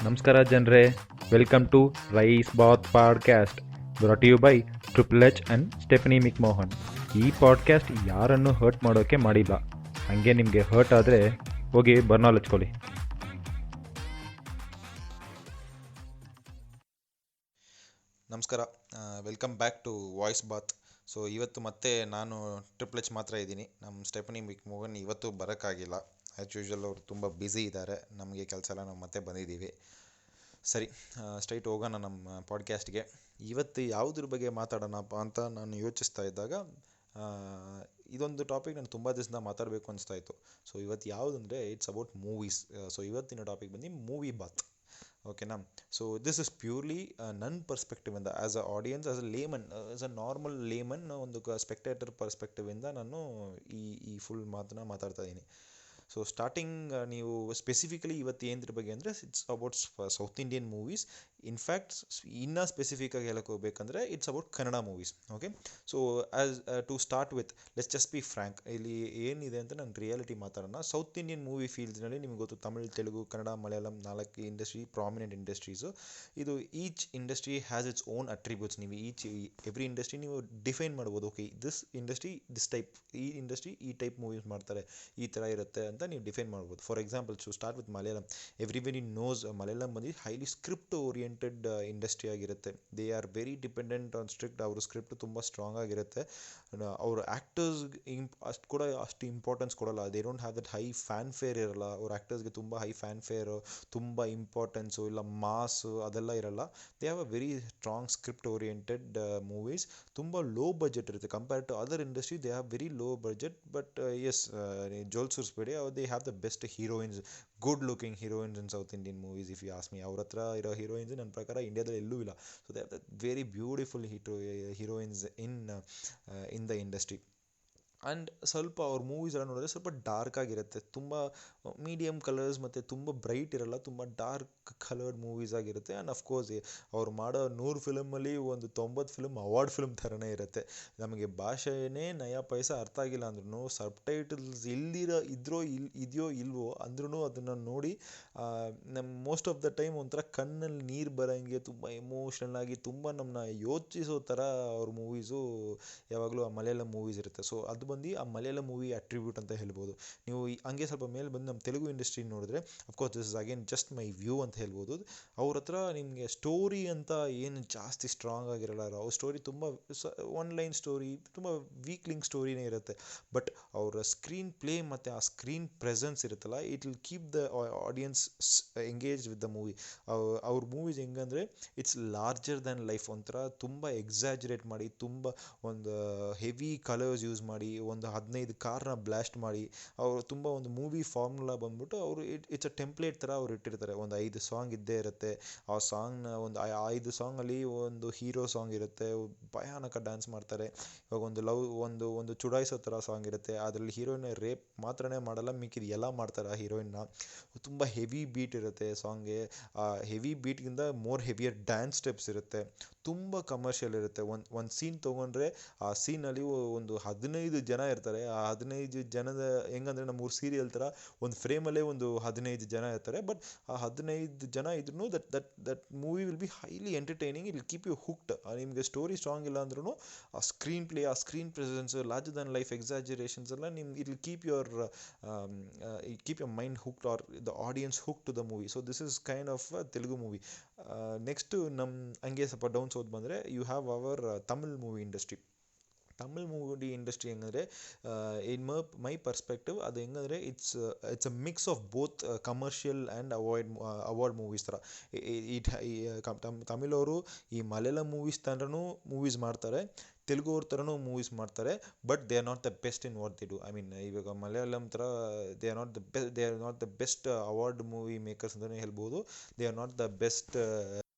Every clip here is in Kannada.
ನಮಸ್ಕಾರ ಜನರೇ, welcome to Rice Bath podcast brought you by triple H and Stephanie McMahon. ಈ ಪಾಡ್ಕ್ಯಾಸ್ಟ್ ಯಾರನ್ನು ಹರ್ಟ್ ಮಾಡೋಕ್ಕೆ ಮಾಡಿಲ್ಲ. ಹಾಗೆ ನಿಮಗೆ ಹರ್ಟ್ ಆದರೆ ಹೋಗಿ ಬರ್ನಾಲ್ ಹಚ್ಕೊಳ್ಳಿ. ನಮಸ್ಕಾರ, welcome back to voice bath. So ಇವತ್ತು ಮತ್ತೆ ನಾನು ಟ್ರಿಪಲ್ ಎಚ್ ಮಾತ್ರ ಇದ್ದೀನಿ. ನಮ್ಮ ಸ್ಟೆಫನಿ ಮಿಕ್ಮೋಹನ್ ಇವತ್ತು ಬರೋಕ್ಕಾಗಿಲ್ಲ. ಆ್ಯಸ್ ಯೂಶ್ವಲ್ ಅವರು ತುಂಬ ಬ್ಯುಸಿ ಇದ್ದಾರೆ. ನಮಗೆ ಕೆಲಸ ಎಲ್ಲ ನಾವು ಮತ್ತೆ ಬಂದಿದ್ದೀವಿ. ಸರಿ, ಸ್ಟ್ರೈಟ್ ಹೋಗೋಣ ನಮ್ಮ ಪಾಡ್ಕ್ಯಾಸ್ಟ್ಗೆ. ಇವತ್ತು ಯಾವುದ್ರ ಬಗ್ಗೆ ಮಾತಾಡೋಣಪ್ಪ ಅಂತ ನಾನು ಯೋಚಿಸ್ತಾ ಇದ್ದಾಗ ಇದೊಂದು ಟಾಪಿಕ್ ನಾನು ತುಂಬ ದಿವಸದಿಂದ ಮಾತಾಡಬೇಕು ಅನಿಸ್ತಾ ಇತ್ತು. ಸೊ ಇವತ್ತು ಯಾವುದಂದರೆ ಇಟ್ಸ್ ಅಬೌಟ್ ಮೂವೀಸ್. ಸೊ ಇವತ್ತಿನ ಟಾಪಿಕ್ ಬಂದು ಮೂವಿ ಬಾತ್. ಓಕೆನಾ? ಸೊ ದಿಸ್ ಇಸ್ ಪ್ಯೂರ್ಲಿ ನನ್ನ ಪರ್ಸ್ಪೆಕ್ಟಿವಿಂದ as a audience, as a layman, as a normal layman, ಒಂದು ಸ್ಪೆಕ್ಟೇಟರ್ ಪರ್ಸ್ಪೆಕ್ಟಿವಿಂದ ನಾನು ಈ ಫುಲ್ ಮಾತನ್ನ ಮಾತಾಡ್ತಾ ಇದ್ದೀನಿ. ಸೊ ಸ್ಟಾರ್ಟಿಂಗ್ ನೀವು ಸ್ಪೆಸಿಫಿಕಲಿ ಇವತ್ತು ಏನ್ರ ಬಗ್ಗೆ ಅಂದರೆ it's about South Indian movies. In fact ಇನ್ನೂ ಸ್ಪೆಸಿಫಿಕಾಗಿ ಹೇಳಕ್ಕೆ ಹೋಗ್ಬೇಕಂದ್ರೆ it's about Kannada movies. Okay, so as to start with let's just be frank. ಇಲ್ಲಿ ಏನಿದೆ ಅಂತ ನಾನು ರಿಯಾಲಿಟಿ ಮಾತಾಡೋಣ. ಸೌತ್ ಇಂಡಿಯನ್ ಮೂವಿ ಫೀಲ್ಡ್ನಲ್ಲಿ ನಿಮಗೆ ಗೊತ್ತು, Tamil, Telugu, Kannada, Malayalam, 4 industry, prominent industries. ಇದು each industry has its own attributes. ನೀವು ಎವ್ರಿ ಇಂಡಸ್ಟ್ರಿ ನೀವು ಡಿಫೈನ್ ಮಾಡ್ಬೋದು. Okay, this industry this type, ಈ ಇಂಡಸ್ಟ್ರಿ ಈ ಟೈಪ್ ಮೂವೀಸ್ ಮಾಡ್ತಾರೆ, ಈ ಥರ ಇರುತ್ತೆ ಅಂತ ನೀವು ಡಿಫೈನ್ ಮಾಡ್ಬೋದು. For example, to start with Malayalam, everybody knows Malayalam ಬಂದು ಹೈಲಿ ಸ್ಕ್ರಿಪ್ಟ್ ಓರಿಯೆಂಟೆಡ್ ಇಂಡಸ್ಟ್ರಿ ಆಗಿರುತ್ತೆ. They are very dependent on script. ಅವ್ರ ಸ್ಕ್ರಿಪ್ಟ್ ತುಂಬ ಸ್ಟ್ರಾಂಗ್ ಆಗಿರುತ್ತೆ. ಅವ್ರ ಆ್ಯಕ್ಟರ್ಸ್ ಅಷ್ಟು ಇಂಪಾರ್ಟೆನ್ಸ್ ಕೊಡಲ್ಲ. They don't have that high fan fanfare. ಅವ್ರ ಆ್ಯಕ್ಟರ್ಸ್ಗೆ ತುಂಬ ಹೈ ಫ್ಯಾನ್ ಫೇರು, ತುಂಬ ಇಂಪಾರ್ಟೆನ್ಸು ಇಲ್ಲ ಮಾಸು ಅದೆಲ್ಲ ಇರಲ್ಲ. They have a very strong script oriented movies. ತುಂಬ ಲೋ ಬಜೆಟ್ ಇರುತ್ತೆ compared to other industry. They have very low budget, but yes, ಜೋಲ್ ಸುರಿಸ್ಬೇಡಿ, they have the best heroines, good looking heroines in South Indian movies. If you ask me, ಅವ್ರ ಹತ್ರ ಇರೋ ಹೀರೋಯಿನ್ಸ್ ನನ್ನ ಪ್ರಕಾರ ಇಂಡಿಯಾದಲ್ಲಿ ಎಲ್ಲೂ ಇಲ್ಲ. So they have the very beautiful heroines in the industry. And ಸ್ವಲ್ಪ ಅವ್ರ ಮೂವೀಸ್ ಎಲ್ಲ ನೋಡಿದ್ರೆ ಸ್ವಲ್ಪ ಡಾರ್ಕ್ ಆಗಿರುತ್ತೆ. ತುಂಬ ಮೀಡಿಯಮ್ ಕಲರ್ಸ್ ಮತ್ತು ತುಂಬ ಬ್ರೈಟ್ ಇರಲ್ಲ, ತುಂಬ ಡಾರ್ಕ್ ಕಲರ್ಡ್ ಮೂವೀಸ್ ಆಗಿರುತ್ತೆ. ಆ್ಯಂಡ್ ಅಫ್ಕೋರ್ಸ್ ಅವ್ರು ಮಾಡೋ 100 ಫಿಲಮಲ್ಲಿ ಒಂದು 90 ಫಿಲಮ್ ಅವಾರ್ಡ್ ಫಿಲ್ಮ್ ಥರನೇ ಇರುತ್ತೆ. ನಮಗೆ ಭಾಷೆನೇ ನಯ ಪೈಸ ಅರ್ಥ ಆಗಿಲ್ಲ ಅಂದ್ರೂ ಸಬ್ ಟೈಟಲ್ಸ್ ಇದೆಯೋ ಇಲ್ವೋ ಅಂದ್ರೂ ಅದನ್ನು ನೋಡಿ ನಮ್ಮ ಮೋಸ್ಟ್ ಆಫ್ ದ ಟೈಮ್ ಒಂಥರ ಕಣ್ಣಲ್ಲಿ ನೀರು ಬರೋಂಗೆ, ತುಂಬ ಎಮೋಷ್ನಲ್ ಆಗಿ, ತುಂಬ ನಮ್ಮನ್ನ ಯೋಚಿಸೋ ಥರ ಅವ್ರ ಮೂವೀಸು ಯಾವಾಗಲೂ ಆ ಮಲಯಾಳಂ ಮೂವೀಸ್ ಇರುತ್ತೆ. ಸೊ ಅದು ಬಂದು ಆ ಮಲಯಾಳಂ ಮೂವಿ ಅಟ್ರಿಬ್ಯೂಟ್ ಅಂತ ಹೇಳ್ಬೋದು. ನೀವು ಹಂಗೆ ಸ್ವಲ್ಪ ಮೇಲೆ ಬಂದು ನಮ್ಮ ತೆಲುಗು ಇಂಡಸ್ಟ್ರಿ ನೋಡಿದ್ರೆ, of course this is again just my view ಅಂತ ಹೇಳ್ಬೋದು. ಅವ್ರ ಹತ್ರ ನಿಮಗೆ ಸ್ಟೋರಿ ಅಂತ ಏನು ಜಾಸ್ತಿ ಸ್ಟ್ರಾಂಗ್ ಆಗಿರಲ್ಲ. ಅವ್ರ ಸ್ಟೋರಿ ತುಂಬ ಒನ್ ಲೈನ್ ಸ್ಟೋರಿ, ತುಂಬ ವೀಕ್ ಲಿಂಕ್ ಸ್ಟೋರಿನೇ ಇರುತ್ತೆ. ಬಟ್ ಅವರ ಸ್ಕ್ರೀನ್ ಪ್ಲೇ ಮತ್ತು ಆ ಸ್ಕ್ರೀನ್ ಪ್ರೆಸೆನ್ಸ್ ಇರುತ್ತಲ್ಲ, it will keep the audience engage with the movie. ಅವ್ರ ಮೂವೀಸ್ ಹೆಂಗಂದರೆ ಇಟ್ಸ್ ಲಾರ್ಜರ್ ದ್ಯಾನ್ ಲೈಫ್. ಒಂಥರ ತುಂಬ ಎಕ್ಸಾಜುರೇಟ್ ಮಾಡಿ, ತುಂಬ ಒಂದು ಹೆವಿ ಕಲರ್ಸ್ ಯೂಸ್ ಮಾಡಿ, ಒಂದು 15 ಕಾರ್ನ ಬ್ಲಾಸ್ಟ್ ಮಾಡಿ, ಅವರು ತುಂಬ ಒಂದು ಮೂವಿ ಫಾರ್ಮುಲಾ ಬಂದ್ಬಿಟ್ಟು ಅವರು ಇಟ್ಸ್ ಅ ಟೆಂಪ್ಲೇಟ್ ಥರ ಅವ್ರು ಇಟ್ಟಿರ್ತಾರೆ. ಒಂದು 5 ಸಾಂಗ್ ಇದ್ದೇ ಇರುತ್ತೆ. ಆ ಸಾಂಗ್ನ ಒಂದು 5 ಸಾಂಗಲ್ಲಿ ಒಂದು ಹೀರೋ ಸಾಂಗ್ ಇರುತ್ತೆ, ಭಯಾನಕ ಡ್ಯಾನ್ಸ್ ಮಾಡ್ತಾರೆ. ಇವಾಗ ಒಂದು ಲವ್, ಒಂದು ಚುಡಾಯಿಸೋ ಥರ ಸಾಂಗ್ ಇರುತ್ತೆ, ಅದರಲ್ಲಿ ಹೀರೋಯಿನ್ ರೇಪ್ ಮಾತ್ರನೇ ಮಾಡಲ್ಲ, ಮಿಕ್ಕಿದ ಎಲ್ಲ ಮಾಡ್ತಾರೆ ಆ ಹೀರೋಯಿನ್ನ. ತುಂಬ ಹೆವಿ ಬೀಟ್ ಇರುತ್ತೆ ಸಾಂಗ್ಗೆ. ಆ ಹೆವಿ ಬೀಟ್ಗಿಂತ ಹೆವಿಯರ್ ಡ್ಯಾನ್ಸ್ ಸ್ಟೆಪ್ಸ್ ಇರುತ್ತೆ. ತುಂಬ ಕಮರ್ಷಿಯಲ್ ಇರುತ್ತೆ. ಒಂದು ಸೀನ್ ತೊಗೊಂಡ್ರೆ ಆ ಸೀನಲ್ಲಿ ಒಂದು 15 ಜನ ಇರ್ತಾರೆ. ಆ 15 ಜನದ ಹೆಂಗಂದರೆ ನಮ್ಮ ಊರು ಸೀರಿಯಲ್ ಥರ ಒಂದು ಫ್ರೇಮಲ್ಲೇ ಒಂದು 15 ಜನ ಇರ್ತಾರೆ. ಬಟ್ ಆ 15 ಜನ ಇದ್ರೂ that movie will be highly entertaining. It will keep you hooked. ನಿಮಗೆ ಸ್ಟೋರಿ ಸ್ಟ್ರಾಂಗ್ ಇಲ್ಲ ಅಂದ್ರೂ ಆ ಸ್ಕ್ರೀನ್ ಪ್ಲೇ, ಆ screen presence, larger than life exaggerations ಎಲ್ಲ ನಿಮ್ಗೆ it will keep your mind hooked or the audience hook to the movie. So this is kind of Telugu movie. Next ನಮ್ಮ ಹಂಗೆ ಸ್ವಲ್ಪ ಡೌನ್ಸ್ ಹೋದ್ ಬಂದರೆ you have our Tamil movie industry. Tamil movie industry ಹೆಂಗಂದರೆ, ಇನ್ ಮೈ ಪರ್ಸ್ಪೆಕ್ಟಿವ್ ಅದು ಹೆಂಗಂದರೆ it's a mix of both commercial and award movies ಥರ. ತಮಿಳವರು ಈ ಮಲಯಾಳಂ ಮೂವೀಸ್ ಥರನೂ ಮೂವೀಸ್ ಮಾಡ್ತಾರೆ, ತೆಲುಗು ಅವ್ರ ಥರನೂ ಮೂವೀಸ್ ಮಾಡ್ತಾರೆ. But they are not the best in what they do. I mean ಇವಾಗ ಮಲಯಾಳಂ ಥರ they are not the best award movie makers ಅಂತಲೇ ಹೇಳ್ಬೋದು. They are not the best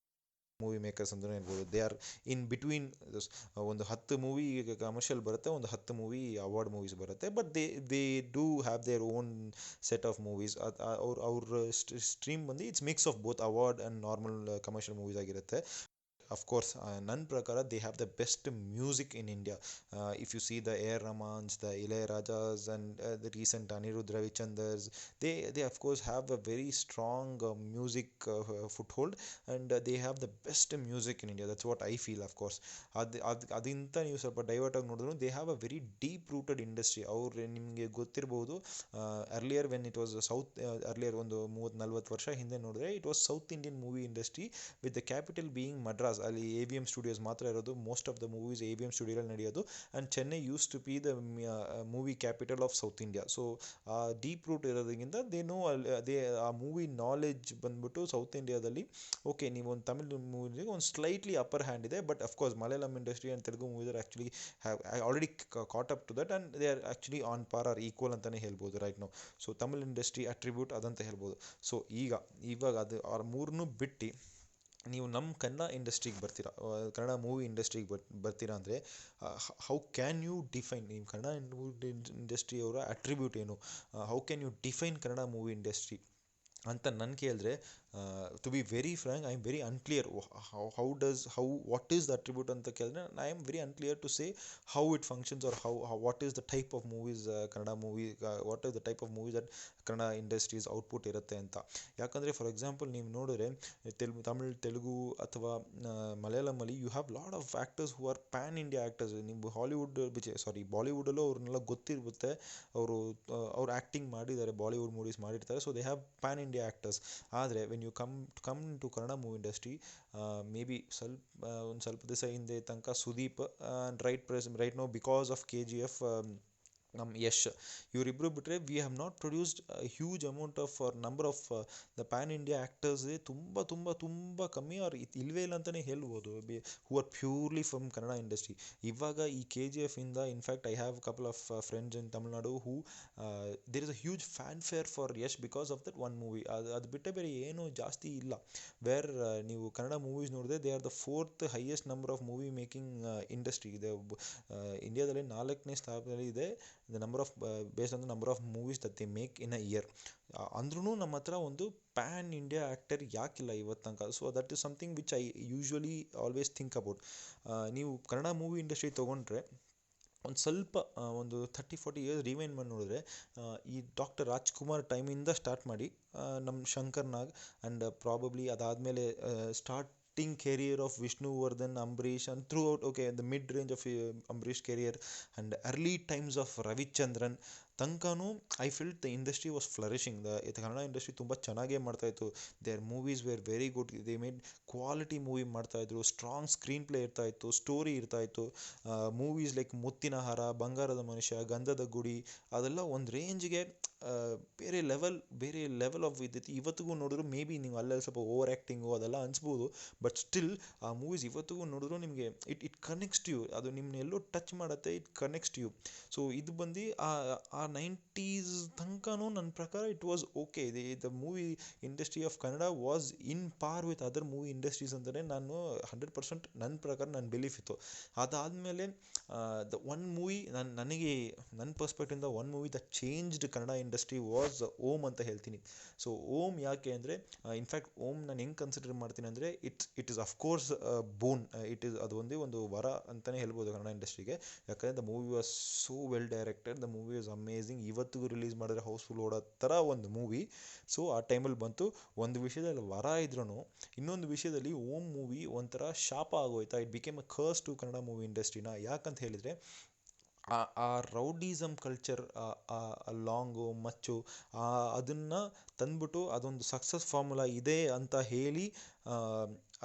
movie makers ಅಂತಲೇ ಹೇಳ್ಬೋದು. They are in between. ಒಂದು 10 ಮೂವಿ ಕಮರ್ಷಿಯಲ್ ಬರುತ್ತೆ, ಒಂದು 10 ಮೂವಿ ಅವಾರ್ಡ್ ಮೂವೀಸ್ ಬರುತ್ತೆ. But they do have their own set of movies. ಅವ್ರ ಸ್ಟ್ರೀಮ್ ಬಂದು it's mix of both award and normal commercial movies ಆಗಿರುತ್ತೆ. ಅಫ್ಕೋರ್ಸ್ ನನ್ನ ಪ್ರಕಾರ they have the best music in India. If you see the A R Rahman's, the Ilaiyaraaja's and the recent Anirudh Ravichander's, they of course have a very strong music foothold, and they have the best music in India. That's what I feel. Of course ಅದಿಂತ ನೀವು ಸ್ವಲ್ಪ ಡೈವರ್ಟ್ ಆಗಿ ನೋಡಿದ್ರು they have a very deep rooted industry. ಅವ್ರು ನಿಮಗೆ ಗೊತ್ತಿರ್ಬೋದು, earlier when it was south, earlier ಒಂದು 30-40 ವರ್ಷ ಹಿಂದೆ ನೋಡಿದ್ರೆ it was south Indian movie industry with the capital being Madras. ಅಲ್ಲಿ AVM ಸ್ಟುಡಿಯೋಸ್ ಮಾತ್ರ ಇರೋದು, most of the movies AVM ಸ್ಟುಡಿಯೋದಲ್ಲಿ ನಡೆಯೋದು, and Chennai use to be the movie capital of south India. So ಆ ಡೀಪ್ ರೂಟ್ ಇರೋದ್ರಿಂದ ಅದೇ ಆ ಮೂವಿ ನಾಲೆಡ್ಜ್ ಬಂದ್ಬಿಟ್ಟು ಸೌತ್ ಇಂಡಿಯಾದಲ್ಲಿ ಓಕೆ, ನೀವು ಒಂದು ತಮಿಳ್ ಮೂವಿಗೆ ಒಂದು ಸ್ಲೈಟ್ಲಿ ಅಪ್ಪರ್ ಹ್ಯಾಂಡ್ ಇದೆ, but of course Malayalam industry and Telugu movies are actually have already caught up to that, and they are actually on par or equal ಅಂತಲೇ ಹೇಳ್ಬೋದು right now. So Tamil industry attribute ಅದಂತ ಹೇಳ್ಬೋದು. ಸೊ ಇವಾಗ ಅದು ಅವ್ರ ಮೂರನ್ನೂ ಬಿಟ್ಟು ನೀವು ನಮ್ಮ ಕನ್ನಡ ಇಂಡಸ್ಟ್ರಿಗೆ ಬರ್ತೀರಾ, ಕನ್ನಡ ಮೂವಿ ಇಂಡಸ್ಟ್ರಿಗೆ ಬರ್ತೀರಾ ಅಂದರೆ ಹೌ ಕ್ಯಾನ್ ಯು ಡಿಫೈನ್ ನಿಮ್ಮ ಕನ್ನಡ ಇಂಡಸ್ಟ್ರಿಯವರ ಅಟ್ರಿಬ್ಯೂಟ್ ಏನು, how can you define Kannada movie industry ಅಂತ ನನ್ನ ಕೇಳಿದ್ರೆ, to be very frank, I am very unclear. What is the attribute ಅಂತ ಕೇಳಿದ್ರೆ I am very unclear to say how it functions, or what is the type of movies Kannada movie, what is the type of movies that Kannada industries output ಇರುತ್ತೆ ಅಂತ. ಯಾಕಂದರೆ ಫಾರ್ ಎಕ್ಸಾಂಪಲ್ ನೀವು ನೋಡಿದ್ರೆ ತಮಿಳ್, ತೆಲುಗು ಅಥವಾ ಮಲಯಾಳಮಲ್ಲಿ you have lot of actors who are pan India actors. ನೀವು ಬಾಲಿವುಡಲ್ಲೂ ಅವ್ರನ್ನೆಲ್ಲ ಗೊತ್ತಿರುತ್ತೆ, ಅವರು ಆ್ಯಕ್ಟಿಂಗ್ ಮಾಡಿದ್ದಾರೆ, ಬಾಲಿವುಡ್ ಮೂವೀಸ್ ಮಾಡಿರ್ತಾರೆ, so they have pan India actors. ಆದರೆ when you come to Kannada movie industry, maybe ಒಂದು ಸ್ವಲ್ಪ ದಿವಸ ಹಿಂದೆ ತನಕ Sudeep and right now because of KGF, ನಮ್ಮ ಯಶ್, ಇವರಿಬ್ಬರು ಬಿಟ್ಟರೆ we have not produced huge amount of number of the pan India ಆ್ಯಕ್ಟರ್ಸೇ ತುಂಬ ಕಮ್ಮಿ, ಅವ್ರು ಇಲ್ಲವೇ ಇಲ್ಲ ಅಂತಲೇ ಹೇಳ್ಬೋದು, who are purely from Kannada industry. ಇವಾಗ ಈ KGF ಇಂದ in fact I have couple of friends in Tamilnadu who there is a huge fan fair for Yash because of that one movie. ಅದು ಬಿಟ್ಟರೆ ಬೇರೆ ಏನೂ ಜಾಸ್ತಿ ಇಲ್ಲ. ವೇರ್ ನೀವು ಕನ್ನಡ ಮೂವೀಸ್ ನೋಡಿದ್ರೆ they are the 4th highest number of movie making industry ಇದೆ. ಇಂಡಿಯಾದಲ್ಲಿ 4ನೇ ಸ್ಥಾನದಲ್ಲಿ ಇದೆ the number of based on the number of movies that they make in a year. ಅಂದ್ರೂ ನಮ್ಮ ಹತ್ರ ಒಂದು ಪ್ಯಾನ್ ಇಂಡಿಯಾ ಆ್ಯಕ್ಟರ್ ಯಾಕಿಲ್ಲ ಇವತ್ತು ತನಕ? So that is something which I usually always think about. ನೀವು ಕನ್ನಡ ಮೂವಿ ಇಂಡಸ್ಟ್ರಿ ತೊಗೊಂಡ್ರೆ ಒಂದು ಸ್ವಲ್ಪ ಒಂದು 30-40 ಇಯರ್ಸ್ ರಿವೈಂಡ್ ಮಾಡಿ ನೋಡಿದ್ರೆ, ಈ ಡಾಕ್ಟರ್ ರಾಜ್ಕುಮಾರ್ ಟೈಮಿಂದ ಸ್ಟಾರ್ಟ್ ಮಾಡಿ ನಮ್ಮ ಶಂಕರ್ ನಾಗ್, ಆ್ಯಂಡ್ ಪ್ರಾಬಬ್ಲಿ ಅದಾದಮೇಲೆ starting career of Vishnuvardhan, Ambareesh, and throughout the mid range of Ambareesh career and early times of Ravichandran ತನಕನೂ I felt the industry was flourishing. Kannada industry ತುಂಬ ಚೆನ್ನಾಗೇ ಮಾಡ್ತಾಯಿತ್ತು. There movies were very good, they made quality movie ಮಾಡ್ತಾಯಿದ್ರು, ಸ್ಟ್ರಾಂಗ್ ಸ್ಕ್ರೀನ್ ಪ್ಲೇ ಇರ್ತಾಯಿತ್ತು, ಸ್ಟೋರಿ ಇರ್ತಾಯಿತ್ತು. ಮೂವೀಸ್ ಲೈಕ್ ಮುತ್ತಿನ ಹಾರ, ಬಂಗಾರದ ಮನುಷ್ಯ, ಗಂಧದ ಗುಡಿ, ಅದೆಲ್ಲ ಒಂದು ರೇಂಜ್ಗೆ ಬೇರೆ ಲೆವೆಲ್ ಆಫ್ ಇದ್ದೈತಿ. ಇವತ್ತಿಗೂ ನೋಡಿದ್ರು ಮೇ ಬಿ ನೀವು ಅಲ್ಲೆಲ್ಲ ಸ್ವಲ್ಪ ಓವರ್ ಆ್ಯಕ್ಟಿಂಗು ಅದೆಲ್ಲ ಅನಿಸ್ಬೋದು, ಬಟ್ ಸ್ಟಿಲ್ ಆ ಮೂವೀಸ್ ಇವತ್ತಿಗೂ ನೋಡಿದ್ರು ನಿಮಗೆ ಇಟ್ ಕನೆಕ್ಟ್ಸ್ ಟು ಯು, ಅದು ನಿಮ್ಮನ್ನ ಎಲ್ಲೋ ಟಚ್ ಮಾಡುತ್ತೆ, it connects to you. So ಇದು ಬಂದು ಆ 90s ತನಕನೂ ನನ್ನ ಪ್ರಕಾರ it was okay. The movie industry of Kannada was in par with other movie industries ಅಂತಲೇ ನಾನು 100% ನನ್ನ ಪ್ರಕಾರ ನನ್ನ ಬಿಲೀಫ್ ಇತ್ತು. ಅದಾದಮೇಲೆ ದ ಒನ್ ಮೂವಿ ನನಗೆ ನನ್ನ ಪರ್ಸ್ಪೆಕ್ಟಿಂದ one movie that changed Kannada industry was Om ಅಂತ ಹೇಳ್ತೀನಿ. ಸೊ ಓಮ್ ಯಾಕೆ ಅಂದರೆ, ಇನ್ಫ್ಯಾಕ್ಟ್ ಓಮ್ ನಾನು ಹೆಂಗೆ ಕನ್ಸಿಡರ್ ಮಾಡ್ತೀನಿ ಅಂದರೆ, ಇಟ್ ಇಸ್ ಅಫ್ಕೋರ್ಸ್ ಬೋನ್, ಅದು ಒಂದೇ ಒಂದು ವರ ಅಂತಲೇ ಹೇಳ್ಬೋದು ಕನ್ನಡ ಇಂಡಸ್ಟ್ರಿಗೆ. ಯಾಕಂದರೆ the movie was so well directed, the movie was amazing. ಇವತ್ತಿಗೂ ರಿಲೀಸ್ ಮಾಡಿದ್ರೆ ಹೌಸ್ಫುಲ್ ಓಡೋ ಥರ ಒಂದು ಮೂವಿ. ಸೊ ಆ ಟೈಮಲ್ಲಿ ಬಂತು. ಒಂದು ವಿಷಯದಲ್ಲಿ ವರ ಇದ್ರೂ ಇನ್ನೊಂದು ವಿಷಯದಲ್ಲಿ ಓಮ್ ಮೂವಿ ಒಂಥರ ಶಾಪ ಆಗೋಯ್ತಾ, it became a curse to Kannada movie ಇಂಡಸ್ಟ್ರಿನ. ಯಾಕಂತ ಹೇಳಿದರೆ ಆ ರೌಡಿಸಮ್ ಕಲ್ಚರ್, ಆ ಲಾಂಗು ಮಚ್ಚು, ಅದನ್ನು ತಂದ್ಬಿಟ್ಟು ಅದೊಂದು ಸಕ್ಸಸ್ ಫಾರ್ಮುಲಾ ಇದೆ ಅಂತ ಹೇಳಿ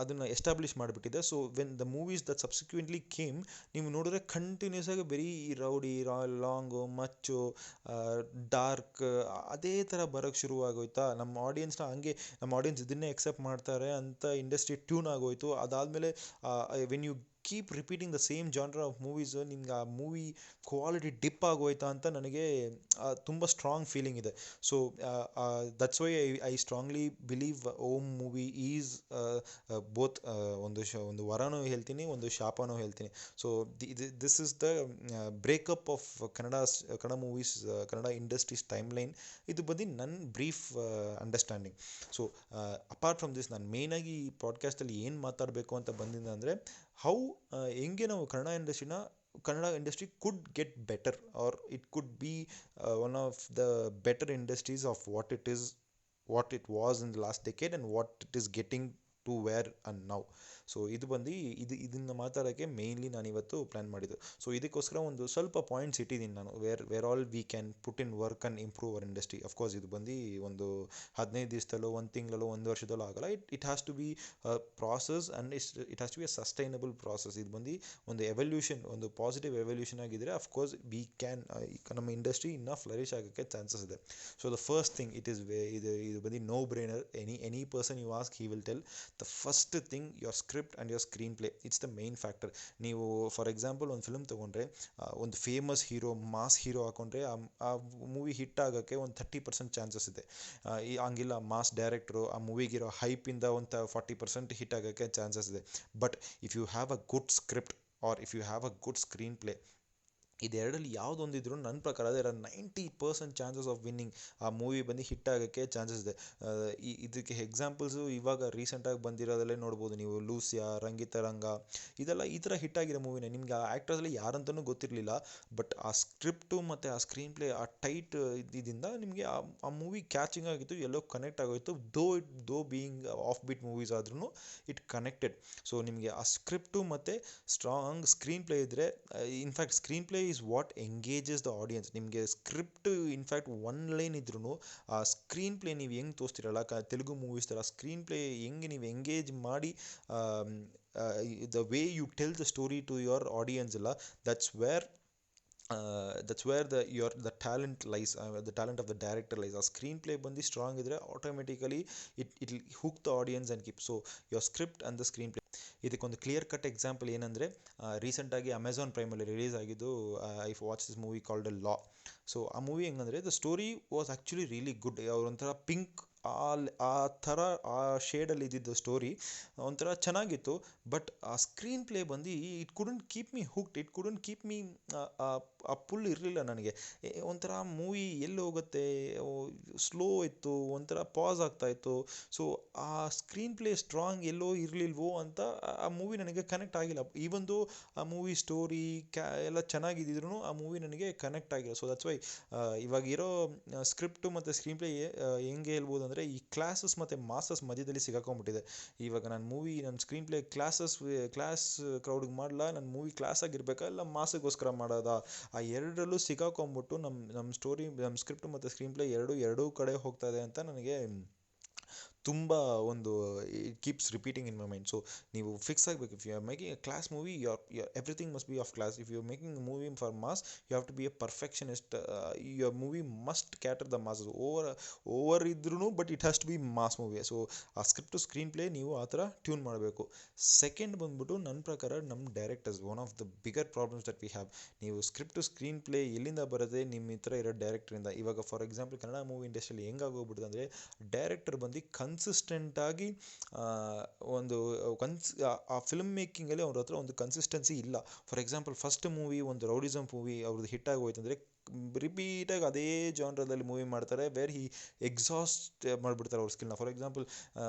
ಅದನ್ನು ಎಸ್ಟಾಬ್ಲಿಷ್ ಮಾಡಿಬಿಟ್ಟಿದೆ. So when the movies that subsequently came, ನೀವು ನೋಡಿದ್ರೆ ಕಂಟಿನ್ಯೂಸ್ ಆಗಿ ಬರೀ ರೌಡಿ, ಲಾಂಗು, ಮಚ್ಚು, ಡಾರ್ಕ್, ಅದೇ ಥರ ಬರೋಕ್ಕೆ ಶುರುವಾಗೋಯ್ತಾ. ನಮ್ಮ ಆಡಿಯನ್ಸ್ ಇದನ್ನೇ ಎಕ್ಸೆಪ್ಟ್ ಮಾಡ್ತಾರೆ ಅಂತ ಇಂಡಸ್ಟ್ರಿ ಟ್ಯೂನ್ ಆಗೋಯ್ತು. ಅದಾದಮೇಲೆ when you keep repeating the same genre of movies, ನಿಮ್ಗೆ ಆ ಮೂವಿ ಕ್ವಾಲಿಟಿ ಡಿಪ್ ಆಗೋಯ್ತಾ ಅಂತ ನನಗೆ ತುಂಬ ಸ್ಟ್ರಾಂಗ್ ಫೀಲಿಂಗ್ ಇದೆ. So that's why I strongly believe Om movie is both ಒಂದು ವರನೂ ಹೇಳ್ತೀನಿ, ಒಂದು ಶಾಪನೂ ಹೇಳ್ತೀನಿ. So this is the breakup of Kannada movies, Kannada industries timeline. ಇದು ಬಂದು ನನ್ನ brief understanding. So apart from this, ನಾನು ಮೇಯ್ನಾಗಿ ಈ ಪಾಡ್ಕಾಸ್ಟಲ್ಲಿ ಏನು ಮಾತಾಡಬೇಕು ಅಂತ ಬಂದಿದ್ದೆ ಅಂದರೆ ಹೌ ಹೆಂಗೆ ನಾವು Kannada industry could get better, or it could be one of the better industries of what it was in the last decade and what it is getting to where and now. So ಇದನ್ನು ಮಾತಾಡೋಕ್ಕೆ ಮೇಯ್ನ್ಲಿ ನಾನಿವತ್ತು ಪ್ಲ್ಯಾನ್ ಮಾಡಿದ್ದು. ಸೊ ಇದಕ್ಕೋಸ್ಕರ ಒಂದು ಸ್ವಲ್ಪ ಪಾಯಿಂಟ್ಸ್ ಇಟ್ಟಿದ್ದೀನಿ ನಾನು, where all we can put in work and improve our industry. Of course ಇದು ಬಂದು ಒಂದು 15 ದಿವಸದಲ್ಲೋ, ಒಂದು ತಿಂಗಳಲ್ಲೋ, ಒಂದು ವರ್ಷದಲ್ಲೋ ಆಗಲ್ಲ. It has to be process and it has to be a sustainable process. ಇದು ಬಂದು ಒಂದು ಎವಲ್ಯೂಷನ್, ಒಂದು ಪಾಸಿಟಿವ್ ಎವಲ್ಯೂಷನ್ ಆಗಿದ್ದರೆ ಅಫ್ಕೋರ್ಸ್ ವಿ ಕ್ಯಾನ್, ನಮ್ಮ ಇಂಡಸ್ಟ್ರಿ ಇನ್ನೂ ಫ್ಲರಿಶ್ ಆಗೋಕ್ಕೆ ಚಾನ್ಸಸ್ ಇದೆ. ಸೊ ದ ಫಸ್ಟ್ ಥಿಂಗ್, ಇದು ಬಂದು no brainer. Any person you ask, he will tell the first thing your script and your screenplay. It's the main factor. ನೀವು ಫಾರ್ ಎಕ್ಸಾಂಪಲ್ ಒಂದು ಫಿಲ್ಮ್ ತೊಗೊಂಡ್ರೆ, ಒಂದು ಫೇಮಸ್ ಹೀರೋ, ಮಾಸ್ ಹೀರೋ ಹಾಕೊಂಡ್ರೆ ಆ ಮೂವಿ ಹಿಟ್ ಆಗೋಕ್ಕೆ ಒಂದು 30% ಚಾನ್ಸಸ್ ಇದೆ. ಹಂಗಿಲ್ಲ, ಮಾಸ್ ಡೈರೆಕ್ಟ್ರು ಆ ಮೂವಿಗಿರೋ ಹೈಪಿಂದ ಒಂದು 40% ಹಿಟ್ ಆಗೋಕ್ಕೆ ಚಾನ್ಸಸ್ ಇದೆ. But if you have a good script or if you have a good screenplay, ಇದೆರಡಲ್ಲಿ ಯಾವುದೊಂದಿದ್ರು ನನ್ನ ಪ್ರಕಾರ there are 90% chances of winning. ಆ ಮೂವಿ ಬಂದು ಹಿಟ್ ಆಗೋಕ್ಕೆ ಚಾನ್ಸಸ್ ಇದೆ. ಇದಕ್ಕೆ ಎಕ್ಸಾಂಪಲ್ಸು ಇವಾಗ ರೀಸೆಂಟಾಗಿ ಬಂದಿರೋದಲ್ಲೇ ನೋಡ್ಬೋದು ನೀವು. ಲೂಸಿಯಾ, ರಂಗಿತರಂಗ, ಇದೆಲ್ಲ ಈ ಥರ ಹಿಟ್ ಆಗಿರೋ ಮೂವಿನೇ. ನಿಮಗೆ ಆ ಆ್ಯಕ್ಟರ್ಸಲ್ಲಿ ಯಾರಂತಲೂ ಗೊತ್ತಿರಲಿಲ್ಲ, ಬಟ್ ಆ ಸ್ಕ್ರಿಪ್ಟು ಮತ್ತು ಆ ಸ್ಕ್ರೀನ್ ಪ್ಲೇ, ಆ ಟೈಟ್ ಇದರಿಂದ ನಿಮಗೆ ಆ ಮೂವಿ ಕ್ಯಾಚಿಂಗ್ ಆಗಿತ್ತು, ಎಲ್ಲೋ ಕನೆಕ್ಟ್ ಆಗೋಯಿತು. Though being off beet movies ಆದ್ರೂ ಇಟ್ ಕನೆಕ್ಟೆಡ್. ಸೊ ನಿಮಗೆ ಆ ಸ್ಕ್ರಿಪ್ಟು ಮತ್ತು ಸ್ಟ್ರಾಂಗ್ ಸ್ಕ್ರೀನ್ ಪ್ಲೇ ಇದ್ದರೆ, in fact screenplay is what engages the audience. ನಿಮಗೆ ಸ್ಕ್ರಿಪ್ಟ್ ಇನ್ಫ್ಯಾಕ್ಟ್ ಒನ್ ಲೈನ್ ಇದ್ರೂ ಆ ಸ್ಕ್ರೀನ್ ಪ್ಲೇ ನೀವು ಹೆಂಗೆ ತೋರಿಸ್ತಿರಲ್ಲ, ತೆಲುಗು ಮೂವೀಸ್ ಥರ ಸ್ಕ್ರೀನ್ ಪ್ಲೇ ಹೆಂಗೆ ನೀವು ಎಂಗೇಜ್ ಮಾಡಿ the way you tell the story to your audience ಅಲ್ಲ, that's where the talent lies, the talent of the director lies. ಆ ಸ್ಕ್ರೀನ್ ಪ್ಲೇ ಬಂದು ಸ್ಟ್ರಾಂಗ್ ಇದ್ದರೆ automatically it hook the audience and keep. So your script and the screenplay. ಇದಕ್ಕೊಂದು ಕ್ಲಿಯರ್ ಕಟ್ ಎಕ್ಸಾಂಪಲ್ ಏನಂದರೆ, ರೀಸೆಂಟಾಗಿ ಅಮೆಝಾನ್ ಪ್ರೈಮಲ್ಲಿ ರಿಲೀಸ್ ಆಗಿದ್ದು I watch this movie called a Law. So ಆ ಮೂವಿ ಹೆಂಗಂದರೆ, the story was actually really good. ಅವರೊಂಥರ ಪಿಂಕ್ ಆ ಥರ ಆ ಶೇಡಲ್ಲಿ ಇದ್ದಿದ್ದು ಸ್ಟೋರಿ ಒಂಥರ ಚೆನ್ನಾಗಿತ್ತು. ಬಟ್ ಆ ಸ್ಕ್ರೀನ್ ಪ್ಲೇ ಬಂದು it couldn't keep me ಹುಕ್ಡ್, it couldn't keep me, ಆ ಪುಲ್ ಇರಲಿಲ್ಲ ನನಗೆ. ಒಂಥರ ಮೂವಿ ಎಲ್ಲಿ ಹೋಗುತ್ತೆ, ಸ್ಲೋ ಇತ್ತು, ಒಂಥರ ಪಾಸ್ ಆಗ್ತಾಯಿತ್ತು. ಸೊ ಆ ಸ್ಕ್ರೀನ್ ಪ್ಲೇ ಸ್ಟ್ರಾಂಗ್ ಎಲ್ಲೋ ಇರಲಿಲ್ವೋ ಅಂತ ಆ ಮೂವಿ ನನಗೆ ಕನೆಕ್ಟ್ ಆಗಿಲ್ಲ. ಈವೊಂದು ಆ ಮೂವಿ ಸ್ಟೋರಿ ಎಲ್ಲ ಚೆನ್ನಾಗಿದ್ದಿದ್ರು ಆ ಮೂವಿ ನನಗೆ ಕನೆಕ್ಟ್ ಆಗಿಲ್ಲ. ಸೊ ದಟ್ಸ್ ವೈ ಇವಾಗಿರೋ ಸ್ಕ್ರಿಪ್ಟು ಮತ್ತು ಸ್ಕ್ರೀನ್ ಪ್ಲೇ ಹೆಂಗೆ ಹೇಳ್ಬೋದು ಅಂದರೆ, ಈ ಕ್ಲಾಸಸ್ ಮತ್ತು ಮಾಸಸ್ ಮಧ್ಯದಲ್ಲಿ ಸಿಗಾಕೊಂಡ್ಬಿಟ್ಟಿದೆ. ಇವಾಗ ನನ್ನ ಸ್ಕ್ರೀನ್ ಪ್ಲೇ ಕ್ಲಾಸ್ ಕ್ರೌಡಿಗೆ ಮಾಡಲ್ಲ, ನನ್ನ ಮೂವಿ ಕ್ಲಾಸ್ ಆಗಿರ್ಬೇಕಾ ಇಲ್ಲ ಮಾಸಿಗೋಸ್ಕರ ಮಾಡೋದಾ? ಆ ಎರಡರಲ್ಲೂ ಸಿಗಾಕೊಂಡ್ಬಿಟ್ಟು ನಮ್ಮ ಸ್ಟೋರಿ, ನಮ್ಮ ಸ್ಕ್ರಿಪ್ಟ್ ಮತ್ತು ಸ್ಕ್ರೀನ್ ಪ್ಲೇ ಎರಡೂ ಕಡೆ ಹೋಗ್ತಾ ಇದೆ ಅಂತ ನನಗೆ ತುಂಬ ಒಂದು it keeps repeating in my mind. So ನೀವು ಫಿಕ್ಸ್ ಆಗಬೇಕು, if you are making a class movie, everything must be of class. If you are making a movie for mass, you have to be a perfectionist. Your movie must cater the masses. Over ಇದ್ರೂ but it has to be mass movie. So ಆ ಸ್ಕ್ರಿಪ್ಟು ಸ್ಕ್ರೀನ್ ಪ್ಲೇ ನೀವು ಆ ಥರ ಟ್ಯೂನ್ ಮಾಡಬೇಕು. ಸೆಕೆಂಡ್ ಬಂದ್ಬಿಟ್ಟು ನನ್ನ ಪ್ರಕಾರ ನಮ್ಮ directors, one of the bigger problems that we have. ನೀವು ಸ್ಕ್ರಿಪ್ಟು ಸ್ಕ್ರೀನ್ ಪ್ಲೇ ಎಲ್ಲಿಂದ ಬರುತ್ತೆ? ನಿಮ್ಮ ಹತ್ರ ಇರೋ ಡೈರೆಕ್ಟ್ರಿಂದ. ಇವಾಗ ಫಾರ್ ಎಕ್ಸಾಂಪಲ್ ಕನ್ನಡ ಮೂವಿ ಇಂಡಸ್ಟ್ರಿಯಲ್ಲಿ ಹೆಂಗಾಗೋಗ್ಬಿಡುತ್ತೆ ಅಂದರೆ, ಡೈರೆಕ್ಟರ್ ಬಂದು ಕನ್ಸಿಸ್ಟೆಂಟಾಗಿ ಆ ಫಿಲ್ಮ್ ಮೇಕಿಂಗಲ್ಲಿ ಅವ್ರ ಹತ್ರ ಒಂದು ಕನ್ಸಿಸ್ಟೆನ್ಸಿ ಇಲ್ಲ. ಫಾರ್ ಎಕ್ಸಾಂಪಲ್ ಫಸ್ಟ್ ಮೂವಿ, ಒಂದು ರೌಡಿಸಮ್ ಮೂವಿ ಅವ್ರದ್ದು ಹಿಟ್ ಆಗೋಯ್ತು ಅಂದರೆ, ರಿಪೀಟಾಗಿ ಅದೇ ಜಾನ್ರದಲ್ಲಿ ಮೂವಿ ಮಾಡ್ತಾರೆ, ವೇರ್ ಎಕ್ಸಾಸ್ಟ್ ಮಾಡಿಬಿಡ್ತಾರೆ ಅವ್ರ ಸ್ಕಿಲ್ನ. ಫಾರ್ ಎಕ್ಸಾಂಪಲ್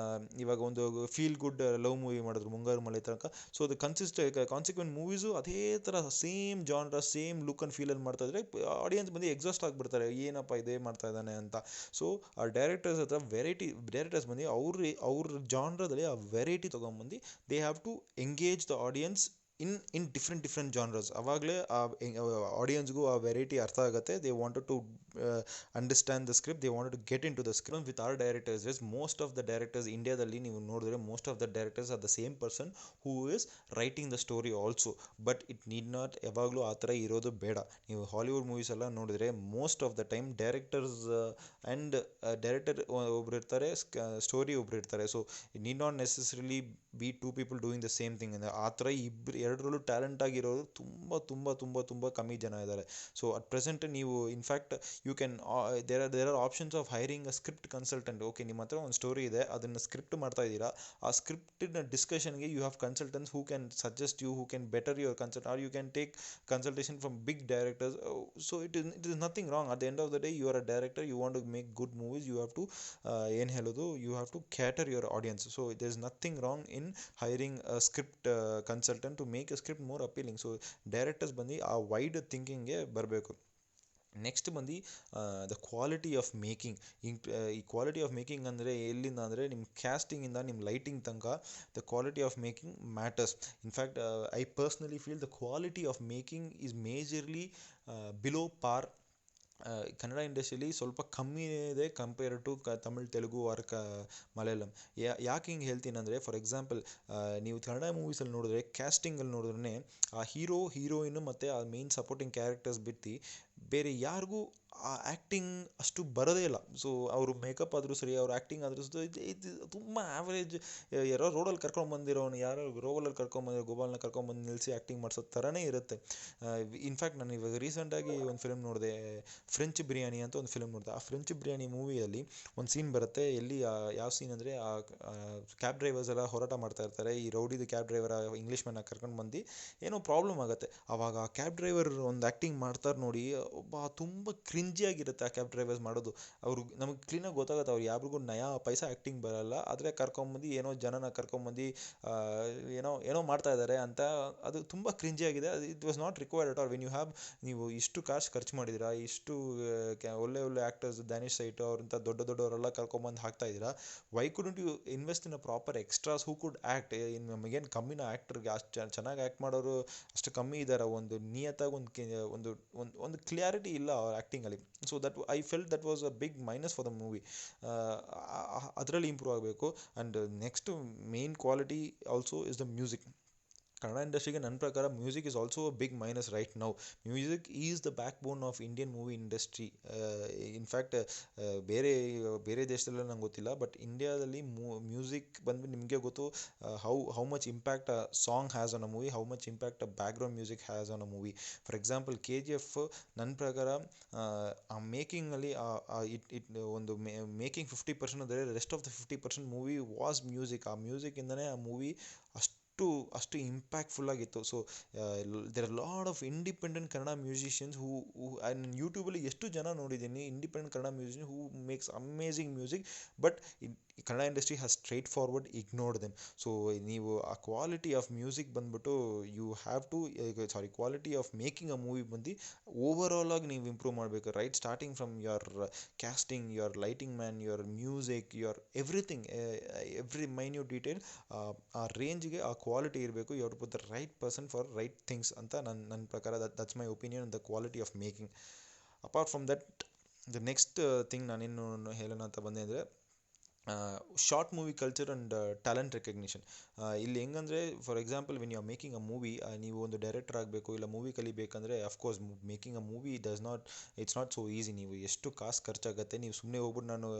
ಇವಾಗ ಒಂದು ಫೀಲ್ ಗುಡ್ ಲವ್ ಮೂವಿ ಮಾಡಿದ್ರು, ಮುಂಗಾರು ಮಳೆ ತನಕ. ಸೊ ಅದು ಕಾನ್ಸಿಕ್ವೆಂಟ್ ಮೂವೀಸು ಅದೇ ಥರ same genre, same look and ಫೀಲಲ್ಲಿ ಮಾಡ್ತಾಯಿದ್ರೆ ಆಡಿಯನ್ಸ್ ಬಂದು ಎಕ್ಸಾಸ್ಟ್ ಆಗಿಬಿಡ್ತಾರೆ, ಏನಪ್ಪ ಇದೇ ಮಾಡ್ತಾ ಇದ್ದಾನೆ ಅಂತ. ಸೊ ಆ ಡೈರೆಕ್ಟರ್ಸ್ ಹತ್ರ ಡೈರೆಕ್ಟರ್ಸ್ ಬಂದು ಅವ್ರ ಜಾನ್ರದಲ್ಲಿ ಆ ವೆರೈಟಿ ತೊಗೊಂಬಂದು they have to engage the audience in different genres. ಆವಾಗಲೇ ಆ ಆಡಿಯನ್ಸ್ಗೂ ಆ ವೆರೈಟಿ ಅರ್ಥ ಆಗುತ್ತೆ. They wanted to understand the script, they wanted to get in to the script. With our directors is most of the directors ಇಂಡಿಯಾದಲ್ಲಿ ನೀವು ನೋಡಿದ್ರೆ, most of the directors are the same person who is writing the story also. But it need not ಯಾವಾಗಲೂ ಆ ಥರ ಇರೋದು ಬೇಡ. ನೀವು ಹಾಲಿವುಡ್ ಮೂವೀಸ್ ಎಲ್ಲ ನೋಡಿದ್ರೆ most of the time director ಒಬ್ರು ಇರ್ತಾರೆ, ಸ್ಟೋರಿ ಒಬ್ರು ಇರ್ತಾರೆ. So it need not necessarily be two people doing the same thing. ಅಂದರೆ ಆ ಥರ ಎರಡರಲ್ಲೂ ಟ್ಯಾಲೆಂಟ್ ಆಗಿರೋರು ತುಂಬ ತುಂಬ ತುಂಬ ತುಂಬ ಕಮ್ಮಿ ಜನ ಇದ್ದಾರೆ. ಸೊ ಅಟ್ ಪ್ರೆಸೆಂಟ್ ನೀವು in fact you can there are options of hiring a script consultant. Okay, ನಿಮ್ಮ ಹತ್ರ ಒಂದು ಸ್ಟೋರಿ ಇದೆ, ಅದನ್ನು ಸ್ಕ್ರಿಪ್ಟ್ ಮಾಡ್ತಾ ಇದ್ದೀರಾ, ಆ ಸ್ಕ್ರಿಪ್ಟಿನ ಡಿಸ್ಕಷನ್ಗೆ you have consultants who can suggest you, who can better your consult, or you can take consultation from big directors. So it is nothing wrong. At the end of the day, you are a director, you want to make good movies, you have to ಏನು ಹೇಳೋದು, you have to cater your audience. So there is nothing wrong in hiring a script consultant to make a script more appealing. So directors ಬಂದು ಆ ವೈಡ್ ಥಿಂಕಿಂಗ್ಗೆ ಬರಬೇಕು. ನೆಕ್ಸ್ಟ್ ಬಂದು ದ ಕ್ವಾಲಿಟಿ ಆಫ್ ಮೇಕಿಂಗ್. ಈ ಕ್ವಾಲಿಟಿ ಆಫ್ ಮೇಕಿಂಗ್ ಅಂದರೆ ಎಲ್ಲಿಂದ ಅಂದರೆ ನಿಮ್ಮ ಕ್ಯಾಸ್ಟಿಂಗಿಂದ ನಿಮ್ಮ ಲೈಟಿಂಗ್ ತನಕ the quality of making matters. In fact I personally feel the quality of making is majorly below par. Kannada ಇಂಡಸ್ಟ್ರಿಯಲ್ಲಿ ಸ್ವಲ್ಪ ಕಮ್ಮಿ ಇದೆ compare to Tamil, Telugu or Malayalam. ಯಾಕೆ ಹಿಂಗೆ ಹೇಳ್ತೀನಿ ಅಂದರೆ, ಫಾರ್ ಎಕ್ಸಾಂಪಲ್ ನೀವು ಕನ್ನಡ ಮೂವೀಸಲ್ಲಿ ನೋಡಿದ್ರೆ, ಕ್ಯಾಸ್ಟಿಂಗಲ್ಲಿ ನೋಡಿದ್ರೆ ಆ ಹೀರೋಯಿನು ಮತ್ತು ಆ ಮೇನ್ ಸಪೋರ್ಟಿಂಗ್ ಕ್ಯಾರೆಕ್ಟರ್ಸ್ ಬಿಟ್ಟು ಬೇರೆ ಯಾರಿಗೂ ಆ ಆ್ಯಕ್ಟಿಂಗ್ ಅಷ್ಟು ಬರೋದೇ ಇಲ್ಲ. ಸೊ ಅವರು ಮೇಕಪ್ ಆದರೂ ಸರಿ, ಅವ್ರ ಆ್ಯಕ್ಟಿಂಗ್ ಆದರೂ ಇದು ತುಂಬ ಆ್ಯಾವ್ರೇಜ್. ಯಾರೋ ರೋಡಲ್ಲಿ ಕರ್ಕೊಂಬಂದಿರೋನು, ಯಾರೋ ರೋಡಲ್ಲಿ ಕರ್ಕೊಂಬಂದಿರೋ ಗೋಪಾಲನ್ನ ಕರ್ಕೊಂಬಂದು ನಿಲ್ಲಿಸಿ ಆ್ಯಕ್ಟಿಂಗ್ ಮಾಡಿಸೋ ಥರನೇ ಇರುತ್ತೆ. ಇನ್ಫ್ಯಾಕ್ಟ್ ನಾನು ಇವಾಗ ರೀಸೆಂಟಾಗಿ ಒಂದು ಫಿಲ್ಮ್ ನೋಡಿದೆ, ಫ್ರೆಂಚ್ ಬಿರಿಯಾನಿ ಅಂತ ಒಂದು ಫಿಲ್ಮ್ ನೋಡಿದೆ. ಆ ಫ್ರೆಂಚ್ ಬಿರಿಯಾನಿ ಮೂವಿಯಲ್ಲಿ ಒಂದು ಸೀನ್ ಬರುತ್ತೆ. ಎಲ್ಲಿ ಯಾವ ಸೀನ್ ಅಂದರೆ, ಆ ಕ್ಯಾಬ್ ಡ್ರೈವರ್ಸ್ ಎಲ್ಲ ಹೋರಾಟ ಮಾಡ್ತಾ ಇರ್ತಾರೆ. ಈ ರೌಡಿದು ಕ್ಯಾಬ್ ಡ್ರೈವರ್ ಇಂಗ್ಲೀಷ್ ಮ್ಯಾನ್ನ ಕರ್ಕೊಂಡು ಬಂದು ಏನೋ ಪ್ರಾಬ್ಲಮ್ ಆಗುತ್ತೆ. ಆವಾಗ ಆ ಕ್ಯಾಬ್ ಡ್ರೈವರ್ ಒಂದು ಆ್ಯಕ್ಟಿಂಗ್ ಮಾಡ್ತಾರೆ ನೋಡಿ, ಒಬ್ಬ ತುಂಬ ಕ್ರಿಂಜಿಯಾಗಿರುತ್ತೆ ಆ ಕ್ಯಾಬ್ ಡ್ರೈವರ್ಸ್ ಮಾಡೋದು. ಅವರು ನಮಗೆ ಕ್ಲೀನಾಗಿ ಗೊತ್ತಾಗುತ್ತೆ ಅವ್ರು ಯಾರಿಗೂ ನಯಾ ಪೈಸಾ ಆ್ಯಕ್ಟಿಂಗ್ ಬರೋಲ್ಲ, ಆದರೆ ಕರ್ಕೊಂಬಂದು ಏನೋ ಜನನ ಕರ್ಕೊಂಬಂದು ಏನೋ ಮಾಡ್ತಾ ಇದ್ದಾರೆ ಅಂತ. ಅದು ತುಂಬ ಕ್ರಿಂಜಿಯಾಗಿದೆ. It was not required at all. When you have, ನೀವು ಇಷ್ಟು ಕಾಸ್ಟ್ ಖರ್ಚು ಮಾಡಿದ್ದೀರಾ, ಇಷ್ಟು ಒಳ್ಳೆ ಆ್ಯಕ್ಟರ್ಸ್, ದಾನಿಶ್ ಸೈಟ್ ಅವ್ರಂಥ ದೊಡ್ಡವರೆಲ್ಲ ಕರ್ಕೊಂಬಂದು ಹಾಕ್ತಾ ಇದ್ದೀರಾ, why couldn't you invest in a proper extras who could act? ನಮಗೇನು ಕಮ್ಮಿನ ಆ್ಯಕ್ಟರ್ಗೆ ಅಷ್ಟು ಚೆನ್ನಾಗಿ ಆ್ಯಕ್ಟ್ ಮಾಡೋರು ಅಷ್ಟು ಕಮ್ಮಿ ಇದ್ದಾರೆ. ಒಂದು ನಿಯತ್ತಾಗಿ ಒಂದು ಕ್ಲಿಯಾರಿಟಿ ಇಲ್ಲ ಅವ್ರ ಆ್ಯಕ್ಟಿಂಗಲ್ಲಿ. So that I felt that was a big minus for the movie. ಅದರಲ್ಲಿ ಇಂಪ್ರೂವ್ ಆಗಬೇಕು. And next main quality also is the music. Kannada ಇಂಡಸ್ಟ್ರಿಗೆ ನನ್ನ ಪ್ರಕಾರ music is also a big minus right now. Music is the backbone of Indian movie industry. In fact ಬೇರೆ ದೇಶದಲ್ಲ ನಂಗೆ ಗೊತ್ತಿಲ್ಲ, ಬಟ್ ಇಂಡಿಯಾದಲ್ಲಿ ಮ್ಯೂಸಿಕ್ ಬಂದ್ಬಿಟ್ಟು ನಿಮಗೆ ಗೊತ್ತು how much impact a song has on a movie, how much impact a background music has on a movie. For example KGF ನನ್ನ ಪ್ರಕಾರ ಆ ಮೇಕಿಂಗಲ್ಲಿ ಒಂದು ಮೇಕಿಂಗ್ 50% ಅಂದರೆ rest of the 50% movie was music. ಆ ಮ್ಯೂಸಿಕ್ಕಿಂದನೇ ಆ ಮೂವಿ ಅಷ್ಟು ಇಂಪ್ಯಾಕ್ಟ್ಫುಲ್ಲಾಗಿತ್ತು. So there are lot of independent Kannada musicians who ನಾನು ಯೂಟ್ಯೂಬಲ್ಲಿ ಎಷ್ಟು ಜನ ನೋಡಿದ್ದೀನಿ, independent Kannada musician who makes amazing music, but Kannada industry has straightforward ignored them. So ನೀವು ಆ ಕ್ವಾಲಿಟಿ ಆಫ್ ಮ್ಯೂಸಿಕ್ ಬಂದ್ಬಿಟ್ಟು you have to quality of making a movie ಬಂದು ಓವರಾಲ್ ಆಗಿ ನೀವು ಇಂಪ್ರೂವ್ ಮಾಡಬೇಕು. Right starting from your casting, your lighting man, your music, your everything, every minute detail, ಆ ರೇಂಜ್ಗೆ ಆ ಕ್ವಾಲಿಟಿ ಇರಬೇಕು. You have to put the right person for right things ಅಂತ ನನ್ನ ಪ್ರಕಾರ. That's my opinion the quality of making. Apart from that, the next thing ನಾನೇನು ಹೇಳೋಣ ಅಂತ ಬಂದೆ ಅಂದರೆ, short movie culture and talent recognition. ಇಲ್ಲಿ ಹೆಂಗಂದರೆ, for example when you are making a movie, ನೀವು ಒಂದು ಡೈರೆಕ್ಟರ್ ಆಗಬೇಕು ಇಲ್ಲ ಮೂವಿ ಕಲಿಬೇಕಂದ್ರೆ, of course making a movie it's not so easy. ನೀವು ಎಷ್ಟು ಕಾಸು ಖರ್ಚಾಗುತ್ತೆ, ನೀವು ಸುಮ್ಮನೆ ಹೋಗ್ಬಿಟ್ಟು ನಾನು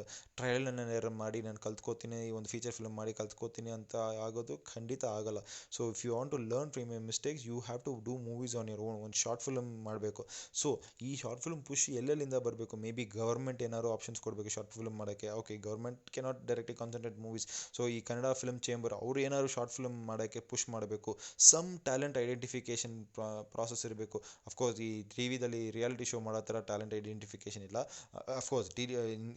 ಟ್ರಯಲ್ ಆ್ಯಂಡ್ ಎರರ್ ಮಾಡಿ ನಾನು ಕಲ್ತ್ಕೋತೀನಿ, ಒಂದು ಫೀಚರ್ ಫಿಲ್ಮ್ ಮಾಡಿ ಕಲ್ತ್ಕೋತೀನಿ ಅಂತ ಆಗೋದು ಖಂಡಿತ ಆಗಲ್ಲ. So if you want to learn from your mistakes, you have to do movies on your own. ಒಂದು ಶಾರ್ಟ್ ಫಿಲ್ಮ್ ಮಾಡಬೇಕು. ಸೊ ಈ ಶಾರ್ಟ್ ಫಿಲ್ಮ್ ಪುಷ್ ಎಲ್ಲೆಲ್ಲಿಂದ ಬರಬೇಕು? ಮೇ ಬಿ ಗವರ್ಮೆಂಟ್ ಏನಾದ್ರು ಆಪ್ಷನ್ಸ್ ಕೊಡಬೇಕು ಶಾರ್ಟ್ ಫಿಲ್ಮ್ ಮಾಡೋಕ್ಕೆ. Okay, government cannot directly concentrate movies. So ಈ ಕನ್ನಡ ಫಿಲ್ಮ್ ಚೇಂಬರ್ ಅವರು ಏನಾದ್ರು ಶಾರ್ಟ್ ಫಿಲ್ಮ್ ಮಾಡೋಕ್ಕೆ ಪುಷ್ ಮಾಡಬೇಕು. ಸಮ್ ಟ್ಯಾಲೆಂಟ್ ಐಡೆಂಟಿಫಿಕೇಷನ್ ಪ್ರಾಸೆಸ್ ಇರಬೇಕು. ಅಫ್ಕೋರ್ಸ್ ಈ ಟಿವಿದಲ್ಲಿ ರಿಯಾಲಿಟಿ ಶೋ ಮಾಡೋ ಥರ ಟ್ಯಾಲೆಂಟ್ ಐಡೆಂಟಿಫಿಕೇಷನ್ ಇಲ್ಲ. ಅಫ್ಕೋರ್ಸ್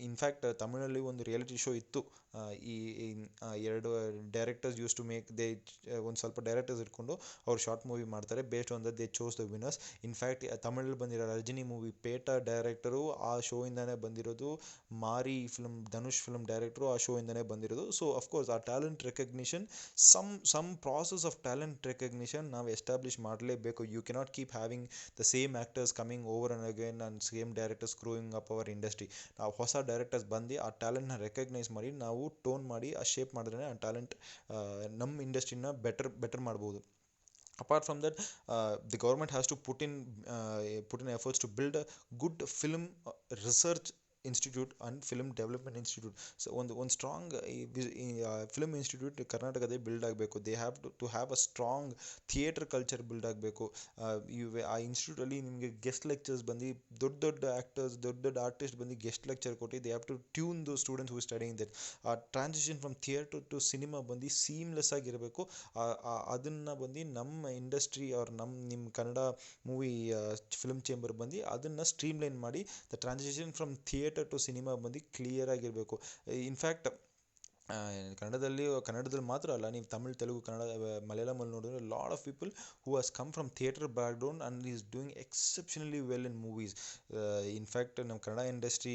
ಇನ್ಫ್ಯಾಕ್ಟ್ ತಮಿಳಲ್ಲಿ ಒಂದು ರಿಯಾಲಿಟಿ ಶೋ ಇತ್ತು. ಈ ಎರಡು ಡೈರೆಕ್ಟರ್ಸ್ ಯೂಸ್ ಟು ಮೇಕ್ ಒಂದು ಸ್ವಲ್ಪ ಡೈರೆಕ್ಟರ್ಸ್ ಇಟ್ಕೊಂಡು ಅವ್ರು ಶಾರ್ಟ್ ಮೂವಿ ಮಾಡ್ತಾರೆ. Based on that they chose the winners. In fact ತಮಿಳಲ್ಲಿ ಬಂದಿರೋ ರಜನಿ ಮೂವಿ ಪೇಟ ಡೈರೆಕ್ಟರು ಆ ಶೋ ಇಂದಾನೇ ಬಂದಿರೋದು. Maari film Dhanush film director ಆ ಶೋ ಇಂದಾನೇ ಬಂದಿರೋದು. ಸೊ ಅಫ್ಕೋರ್ಸ್ ಆ talent recognition, some process of talent recognition ನಾವು ಎಸ್ಟಾಬ್ಲಿಷ್ ಮಾಡಲೇಬೇಕು. You cannot keep having the same actors coming over and again and same directors growing up our industry. ನಾವು ಹೊಸ ಡೈರೆಕ್ಟರ್ಸ್ ಬಂದು ಆ ಟ್ಯಾಲೆಂಟ್ನ ರೆಕಗ್ನೈಸ್ ಮಾಡಿ ನಾವು ಟೋನ್ ಮಾಡಿ ಆ ಶೇಪ್ ಮಾಡಿದ್ರೆ ಆ ಟ್ಯಾಲೆಂಟ್ ನಮ್ಮ ಇಂಡಸ್ಟ್ರಿನ ಬೆಟರ್ ಮಾಡ್ಬೋದು. Apart from that, the government has to put in efforts to build a good film research institute and film development institute. So ಒಂದು ಸ್ಟ್ರಾಂಗ್ ಫಿಲ್ಮ್ ಇನ್ಸ್ಟಿಟ್ಯೂಟ್ ಕರ್ನಾಟಕದಲ್ಲಿ ಬಿಲ್ಡ್ ಆಗಬೇಕು. They have to have a strong theatre culture build ಆಗಬೇಕು. ಆ ಇನ್ಸ್ಟಿಟ್ಯೂಟಲ್ಲಿ ನಿಮಗೆ ಗೆಸ್ಟ್ ಲೆಕ್ಚರ್ಸ್ ಬಂದು ದೊಡ್ಡ ದೊಡ್ಡ ಆ್ಯಕ್ಟರ್ಸ್, ದೊಡ್ಡ ದೊಡ್ಡ ಆರ್ಟಿಸ್ಟ್ ಬಂದು ಗೆಸ್ಟ್ ಲೆಕ್ಚರ್ ಕೊಟ್ಟು they have to tune those students who studying that. ಆ transition from theatre to cinema ಬಂದು ಸೀಮ್ಲೆಸ್ ಆಗಿರಬೇಕು. ಅದನ್ನು ಬಂದು ನಮ್ಮ ಇಂಡಸ್ಟ್ರಿ ಅವ್ರ ನಿಮ್ಮ ಕನ್ನಡ ಮೂವಿ ಫಿಲ್ಮ್ ಚೇಂಬರ್ ಬಂದು ಅದನ್ನು ಸ್ಟ್ರೀಮ್ಲೈನ್ ಮಾಡಿ the transition from theatre to cinema ಬಂದು ಕ್ಲಿಯರ್ ಆಗಿರಬೇಕು. ಇನ್ಫ್ಯಾಕ್ಟ್ ಕನ್ನಡದಲ್ಲಿ ಮಾತ್ರ ಅಲ್ಲ, ನೀವು ತಮಿಳ್, ತೆಲುಗು, ಕನ್ನಡ, ಮಲಯಾಳಮಲ್ಲಿ ನೋಡಿದ್ರೆ lot of people who has come from theatre background and is doing exceptionally well in movies. In fact ನಮ್ಮ ಕನ್ನಡ ಇಂಡಸ್ಟ್ರಿ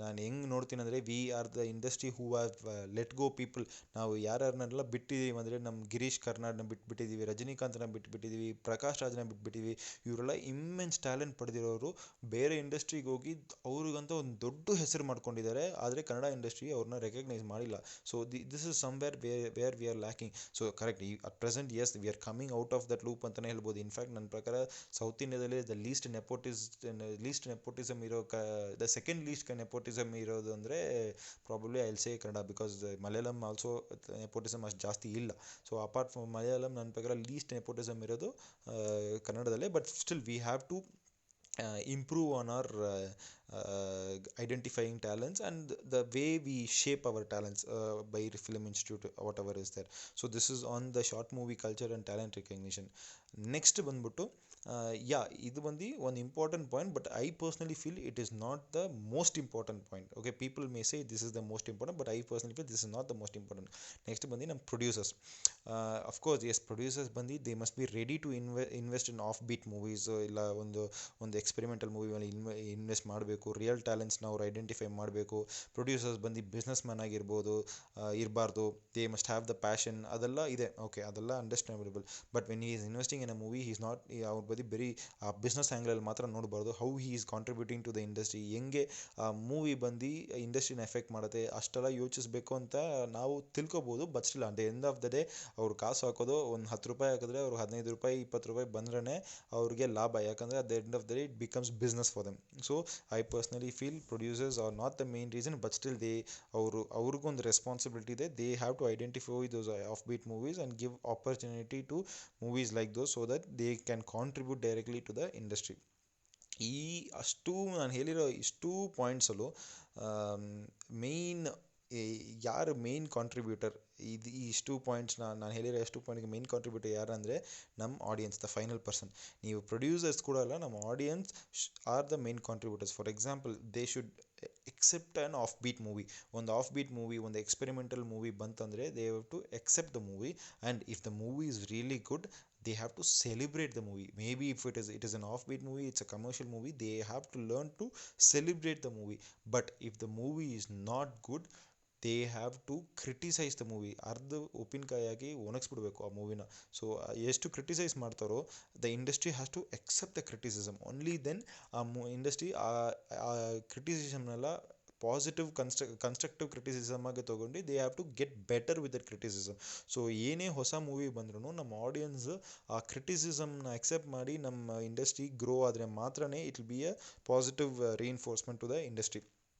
ನಾನು ಹೆಂಗೆ ನೋಡ್ತೀನಿ ಅಂದರೆ, we are the industry who have let go people. ನಾವು ಯಾರ್ಯಾರನ್ನೆಲ್ಲ ಬಿಟ್ಟಿದ್ದೀವಿ ಅಂದರೆ, ನಮ್ಮ ಗಿರೀಶ್ ಕಾರ್ನಾಡ್ನ ಬಿಟ್ಬಿಟ್ಟಿದ್ದೀವಿ, ರಜನಿಕಾಂತನ ಬಿಟ್ಬಿಟ್ಟಿದ್ದೀವಿ, ಪ್ರಕಾಶ್ ರಾಜ್ನ ಬಿಟ್ಬಿಟ್ಟಿದ್ದೀವಿ. ಇವರೆಲ್ಲ ಇಮ್ಮೆನ್ಸ್ ಟ್ಯಾಲೆಂಟ್ ಪಡೆದಿರೋರು ಬೇರೆ ಇಂಡಸ್ಟ್ರಿಗೆ ಹೋಗಿ ಅವ್ರಿಗಂತ ಒಂದು ದೊಡ್ಡ ಹೆಸರು ಮಾಡ್ಕೊಂಡಿದ್ದಾರೆ. ಆದರೆ ಕನ್ನಡ ಇಂಡಸ್ಟ್ರಿ ಅವ್ರನ್ನ ರೆಕಗ್ನೈಸ್ ಮಾಡಿಲ್ಲ. So this is somewhere where we are lacking. So correct, at present as we are coming out of that loop ಅಂತಲೇ ಹೇಳ್ಬೋದು. ಇನ್ಫ್ಯಾಕ್ಟ್ ನನ್ನ ಪ್ರಕಾರ ಸೌತ್ ಇಂಡಿಯಾದಲ್ಲಿ ದ ಲೀಸ್ಟ್ ನೆಪೋಟಿಸಮ್ ಇರೋ ದ ಸೆಕೆಂಡ್ ಲೀಸ್ಟ್ ನೆಪೋಟಿಸಮ್ ಇರೋದು ಅಂದರೆ probably I will say Kannada, because Malayalam also nepotism ಅಷ್ಟು ಜಾಸ್ತಿ ಇಲ್ಲ. ಸೊ ಅಪಾರ್ಟ್ ಫ್ರಮ್ ಮಲಯಾಳಂ ನನ್ನ ಪ್ರಕಾರ ಲೀಸ್ಟ್ ನೆಪೋಟಿಸಮ್ ಇರೋದು ಕನ್ನಡದಲ್ಲೇ. But still we have to improve on our identifying talents and the way we shape our talents by film institute, whatever is there. So this is on the short movie culture and talent recognition. Next ಬಂದ್ಬಿಟ್ಟು ಇದು ಬಂದು ಒಂದು important point, but I personally feel it is not the most important point. Okay, people may say this is the most important, but I personally feel this is not the most important. Next ಬಂದು ನಮ್ಮ ಪ್ರೊಡ್ಯೂಸರ್ಸ್. ಅಫ್ಕೋರ್ಸ್ ಎಸ್, ಪ್ರೊಡ್ಯೂಸರ್ಸ್ ಬಂದು they must be ready to invest in of beet movies, ಇಲ್ಲ ಒಂದು ಎಕ್ಸ್ಪೆರಿಮೆಂಟಲ್ ಮೂವಿ ಮೇಲೆ ಇನ್ವೆಸ್ಟ್ ಮಾಡಬೇಕು. ರಿಯಲ್ ಟ್ಯಾಲೆಂಟ್ಸ್ನ ಅವ್ರು ಐಡೆಂಟಿಫೈ ಮಾಡಬೇಕು. ಪ್ರೊಡ್ಯೂಸರ್ಸ್ ಬಂದು ಬಿಸ್ನೆಸ್ ಮ್ಯಾನ್ ಆಗಿರ್ಬೋದು ಇರಬಾರ್ದು. They must have the passion, ಅದೆಲ್ಲ ಇದೆ. ಓಕೆ, ಅದೆಲ್ಲ understandable. But when he is investing in a movie, he is not, ಅವ್ರ ಬದಿ ಬರೀ ಆ ಬಿಸ್ನೆಸ್ ಆ್ಯಂಗಲಲ್ಲಿ ಮಾತ್ರ ನೋಡಬಾರ್ದು. How he is contributing to the industry, ಹೆಂಗೆ ಆ ಮೂವಿ ಬಂದು ಇಂಡಸ್ಟ್ರಿನ ಎಫೆಕ್ಟ್ ಮಾಡುತ್ತೆ ಅಷ್ಟೆಲ್ಲ ಯೋಚಿಸ್ಬೇಕು ಅಂತ ನಾವು ತಿಳ್ಕೊಬೋದು. But still at the end of the day ಅವ್ರು ಕಾಸು ಹಾಕೋದು ಒಂದು 10 ರೂಪಾಯಿ ಹಾಕಿದ್ರೆ ಅವ್ರಿಗೆ 15 ರೂಪಾಯಿ 20 ರೂಪಾಯಿ ಬಂದ್ರೇ ಅವ್ರಿಗೆ ಲಾಭ. ಯಾಕಂದರೆ at the end of the day it becomes business for them. So I personally feel producers are not the main reason, but still ಅವ್ರಿಗೊಂದು ರೆಸ್ಪಾನ್ಸಿಬಿಲಿಟಿ ಇದೆ. They have to identify those of beet movies and give opportunity to movies like those, so that they can contribute directly to the industry. ನಾನು ಹೇಳಿರೋ ಇಷ್ಟೂ ಪಾಯಿಂಟ್ಸಲ್ಲೂ ಮೇಯ್ನ್ ಯಾರು ಮೇಯ್ನ್ ಕಾಂಟ್ರಿಬ್ಯೂಟರ್, ಇಷ್ಟು ಪಾಯಿಂಟ್ಸ್ ನಾನು ಹೇಳಿರೋ ಎಷ್ಟು ಪಾಯಿಂಟ್ಗೆ ಮೇಯ್ನ್ ಕಾಂಟ್ರಿಬ್ಯೂಟರ್ ಯಾರು ಅಂದರೆ ನಮ್ಮ ಆಡಿಯನ್ಸ್, ದ ಫೈನಲ್ ಪರ್ಸನ್. ನೀವು ಪ್ರೊಡ್ಯೂಸರ್ಸ್ ಕೂಡ ಅಲ್ಲ, ನಮ್ಮ audience are the main contributors. For example, they should accept an offbeat movie. ಒಂದು ಆಫ್ ಬೀಟ್ ಮೂವಿ, ಒಂದು ಎಕ್ಸ್ಪೆರಿಮೆಂಟಲ್ ಮೂವಿ ಬಂತಂದರೆ they have to accept the movie, and if the movie is really good, they have to celebrate the movie. Maybe if it is an offbeat movie, it's a commercial movie, they have to learn to celebrate the movie. But if the movie is not good, they have to criticize the movie. ಅರ್ಧ ಉಪ್ಪಿನಕಾಯಾಗಿ ಒಣಗಿಸ್ಬಿಡ್ಬೇಕು ಆ ಮೂವಿನ. ಸೊ ಎಷ್ಟು ಕ್ರಿಟಿಸೈಸ್ ಮಾಡ್ತಾರೋ, the industry has to accept the criticism. Only then ಆ ಇಂಡಸ್ಟ್ರಿ ಆ ಕ್ರಿಟಿಸಿಸಮ್ನೆಲ್ಲ ಪಾಸಿಟಿವ್ ಕನ್ಸ್ಟ್ರಕ್ಟಿವ್ ಕ್ರಿಟಿಸಿಸಮ್ ಆಗಿ ತೊಗೊಂಡು they have to get better with that criticism. So ಏನೇ ಹೊಸ ಮೂವಿ ಬಂದ್ರೂ ನಮ್ಮ ಆಡಿಯನ್ಸ್ ಆ ಕ್ರಿಟಿಸಿಸಮ್ನ ಅಕ್ಸೆಪ್ಟ್ ಮಾಡಿ ನಮ್ಮ ಇಂಡಸ್ಟ್ರಿ ಗ್ರೋ ಆದರೆ ಮಾತ್ರನೇ it will be a positive reinforcement to the industry.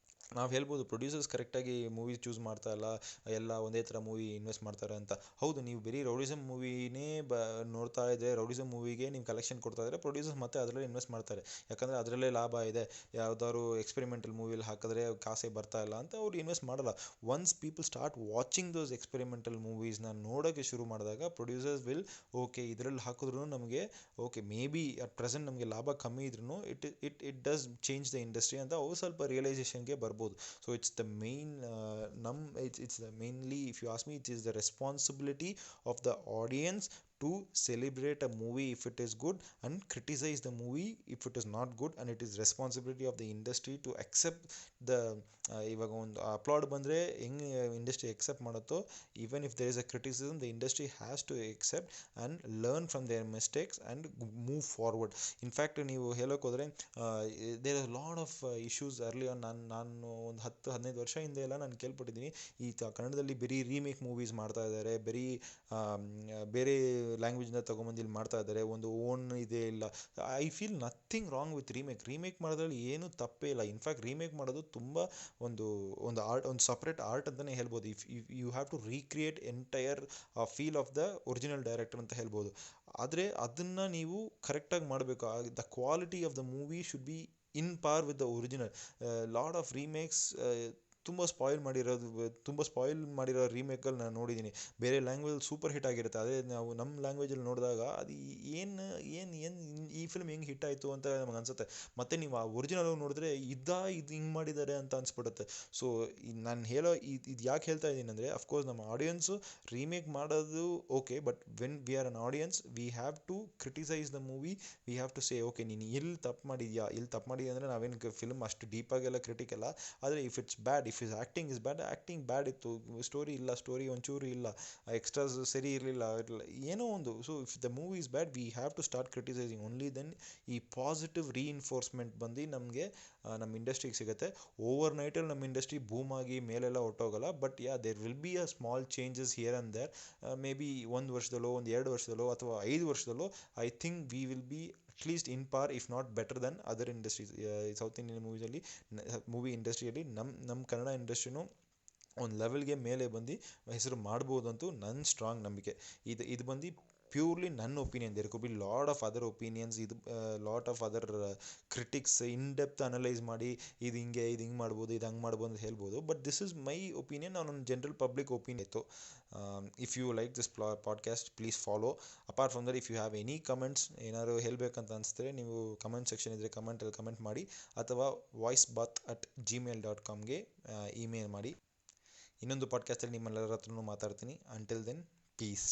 ನಾವು ಹೇಳ್ಬೋದು ಪ್ರೊಡ್ಯೂಸರ್ಸ್ ಕರೆಕ್ಟಾಗಿ ಮೂವಿ ಚೂಸ್ ಮಾಡ್ತಾ ಇಲ್ಲ, ಎಲ್ಲ ಒಂದೇ ಥರ ಮೂವಿ ಇನ್ವೆಸ್ಟ್ ಮಾಡ್ತಾರೆ ಅಂತ. ಹೌದು, ನೀವು ಬರೀ ರೌಡಿಸಮ್ ಮೂವಿನೇ ನೋಡ್ತಾ ಇದ್ದರೆ, ರೌಡಿಸಮ್ ಮೂವಿಗೆ ನೀವು ಕಲೆಕ್ಷನ್ ಕೊಡ್ತಾ ಇದ್ದರೆ ಪ್ರೊಡ್ಯೂಸರ್ಸ್ ಮತ್ತೆ ಅದರಲ್ಲೇ ಇನ್ವೆಸ್ಟ್ ಮಾಡ್ತಾರೆ. ಯಾಕಂದರೆ ಅದರಲ್ಲೇ ಲಾಭ ಇದೆ. ಯಾವ್ದಾದ್ರು ಎಕ್ಸ್ಪೆರಿಮೆಂಟಲ್ ಮೂವಿಲಿ ಹಾಕಿದ್ರೆ ಕಾಸೇ ಬರ್ತಾ ಇಲ್ಲ ಅಂತ ಅವ್ರು ಇನ್ವೆಸ್ಟ್ ಮಾಡಲ್ಲ. ಒನ್ಸ್ ಪೀಪಲ್ ಸ್ಟಾರ್ಟ್ ವಾಚಿಂಗ್ ದೋಸ್ ಎಕ್ಸ್ಪೆರಿಮೆಂಟಲ್ ಮೂವೀಸ್ನ ನೋಡೋಕ್ಕೆ ಶುರು ಮಾಡಿದಾಗ ಪ್ರೊಡ್ಯೂಸರ್ಸ್ ವಿಲ್ ಓಕೆ, ಇದರಲ್ಲಿ ಹಾಕಿದ್ರು ನಮಗೆ okay, may be at present ನಮಗೆ ಲಾಭ ಕಮ್ಮಿ ಇದ್ರೂ it does change the industry ಅಂತ ಅವ್ರು ಸ್ವಲ್ಪ ರಿಯಲೈಸೇಷನ್ಗೆ ಬರ್ಬೋದು. So it's the main it's the mainly, if you ask me, it is the responsibility of the audience to celebrate a movie if it is good and criticize the movie if it is not good, and it is responsibility of the industry to accept the ಇವಾಗ ಒಂದು ಅಪ್ಲಾಡ್ ಬಂದರೆ ಹೆಂಗೆ ಇಂಡಸ್ಟ್ರಿ ಎಕ್ಸೆಪ್ಟ್ ಮಾಡುತ್ತೋ, even if there is a criticism, the industry has to accept and learn from their mistakes and move forward. In fact ನೀವು ಹೇಳೋಕೆ ಹೋದರೆ there are lot of issues early on. ನಾನು ಒಂದು 10-15 ವರ್ಷ ಹಿಂದೆ ಎಲ್ಲ ನಾನು ಕೇಳ್ಪಟ್ಟಿದ್ದೀನಿ, ಈ ಕನ್ನಡದಲ್ಲಿ ಬರೀ ರೀಮೇಕ್ ಮೂವೀಸ್ ಮಾಡ್ತಾ ಇದ್ದಾರೆ, ಬರೀ ಬೇರೆ ಲ್ಯಾಂಗ್ವೇಜಿಂದ ತೊಗೊಂಬಂದು ಇಲ್ಲಿ ಮಾಡ್ತಾ ಇದ್ದಾರೆ, ಒಂದು ಓನ್ ಇದೇ ಇಲ್ಲ. I feel nothing wrong with remake ಮಾಡೋದ್ರಲ್ಲಿ ಏನೂ ತಪ್ಪೇ ಇಲ್ಲ. ಇನ್ಫ್ಯಾಕ್ಟ್ ರೀಮೇಕ್ ಮಾಡೋದು ತುಂಬ ಒಂದು ಒಂದು ಆರ್ಟ್, ಒಂದು ಸಪ್ರೇಟ್ ಆರ್ಟ್ ಅಂತಲೇ ಹೇಳ್ಬೋದು. If you have to recreate entire feel of the original director ಅಂತ ಹೇಳ್ಬೋದು. ಆದರೆ ಅದನ್ನು ನೀವು ಕರೆಕ್ಟಾಗಿ ಮಾಡಬೇಕು. The quality of the movie should be in par with the original. Lot of remakes ತುಂಬ ಸ್ಪಾಯಿಲ್ ಮಾಡಿರೋ ರೀಮೇಕಲ್ಲಿ ನಾನು ನೋಡಿದ್ದೀನಿ. ಬೇರೆ ಲ್ಯಾಂಗ್ವೇಜಲ್ಲಿ ಸೂಪರ್ ಹಿಟ್ ಆಗಿರುತ್ತೆ, ಅದೇ ನಾವು ನಮ್ಮ ಲ್ಯಾಂಗ್ವೇಜಲ್ಲಿ ನೋಡಿದಾಗ ಅದು ಏನು ಏನು ಏನು ಈ ಫಿಲ್ಮ್ ಹೆಂಗೆ ಹಿಟ್ ಆಯಿತು ಅಂತ ನಮಗೆ ಅನಿಸುತ್ತೆ. ಮತ್ತು ನೀವು ಆ ಒರಿಜಿನಲ್ ನೋಡಿದ್ರೆ ಇದು ಹಿಂಗೆ ಮಾಡಿದ್ದಾರೆ ಅಂತ ಅನಿಸ್ಬಿಡುತ್ತೆ. ಸೊ ನಾನು ಹೇಳೋ ಇದು ಯಾಕೆ ಹೇಳ್ತಾ ಇದ್ದೀನಿ ಅಂದರೆ, ಅಫ್ಕೋರ್ಸ್ ನಮ್ಮ ಆಡಿಯನ್ಸು ರೀಮೇಕ್ ಮಾಡೋದು okay, but when we are an audience we have to criticise the movie. We have to say okay, ನೀನು ಇಲ್ಲಿ ತಪ್ಪು ಮಾಡಿದ್ಯಾ ಅಂದರೆ ನಾವೇನು ಫಿಲ್ಮ್ ಅಷ್ಟು ಡೀಪಾಗೆಲ್ಲ ಕ್ರಿಟಿಕ್ ಅಲ್ಲ. ಆದರೆ if it's bad, if is acting is bad, acting bad ಇತ್ತು, ಸ್ಟೋರಿ ಇಲ್ಲ, ಸ್ಟೋರಿ ಒಂಚೂರು ಇಲ್ಲ, ಎಕ್ಸ್ಟ್ರಾಸ್ ಸರಿ ಇರಲಿಲ್ಲ, ಏನೋ ಒಂದು. So if the movie is bad we have to start criticising. Only then ಈ ಪಾಸಿಟಿವ್ ರೀಇನ್ಫೋರ್ಸ್ಮೆಂಟ್ ಬಂದು ನಮಗೆ ನಮ್ಮ ಇಂಡಸ್ಟ್ರಿಗೆ ಸಿಗುತ್ತೆ. ಓವರ್ ನೈಟಲ್ಲಿ ನಮ್ಮ ಇಂಡಸ್ಟ್ರಿ ಬೂಮ್ ಆಗಿ ಮೇಲೆಲ್ಲ ಹೊಟ್ಟೋಗಲ್ಲ, but there will be a small changes here and there. Maybe 1 ವರ್ಷದಲ್ಲೋ, 2 ವರ್ಷದಲ್ಲೋ, ಅಥವಾ 5 ವರ್ಷದಲ್ಲೋ I think we will be at least in par, if not better than other industries. South Indian movie ಇಂಡಸ್ಟ್ರಿಯಲ್ಲಿ ನಮ್ಮ ಕನ್ನಡ ಇಂಡಸ್ಟ್ರಿನೂ ಒಂದು ಲೆವೆಲ್ಗೆ ಮೇಲೆ ಬಂದು ಹೆಸರು ಮಾಡ್ಬೋದು ಅಂತೂ ನನ್ನ ಸ್ಟ್ರಾಂಗ್ ನಂಬಿಕೆ. ಇದು ಬಂದು ಪ್ಯೂರ್ಲಿ ನನ್ನ opinion. There could be lot of other opinions, lot of other critics in depth analyse ಮಾಡಿ ಇದು ಹಿಂಗೆ ಮಾಡ್ಬೋದು, ಇದು ಹಂಗೆ ಮಾಡ್ಬೋದು ಅಂತ ಹೇಳ್ಬೋದು. But this is my opinion, ನನ್ನ ಜನರಲ್ ಪಬ್ಲಿಕ್ ಒಪಿನಿಯನ್ ಇತ್ತು. If you like this podcast please follow. Apart from that, if you have any comments, ಏನಾದ್ರು ಹೇಳಬೇಕಂತ ಅನಿಸಿದ್ರೆ ನೀವು ಕಮೆಂಟ್ ಸೆಕ್ಷನ್ ಇದ್ದರೆ ಕಮೆಂಟಲ್ಲಿ ಕಮೆಂಟ್ ಮಾಡಿ, ಅಥವಾ voicebath@gmail.comಗೆ ಇಮೇಲ್ ಮಾಡಿ. ಇನ್ನೊಂದು ಪಾಡ್ಕಾಸ್ಟಲ್ಲಿ ನಿಮ್ಮೆಲ್ಲರ ಹತ್ರನೂ ಮಾತಾಡ್ತೀನಿ. Until then, piece.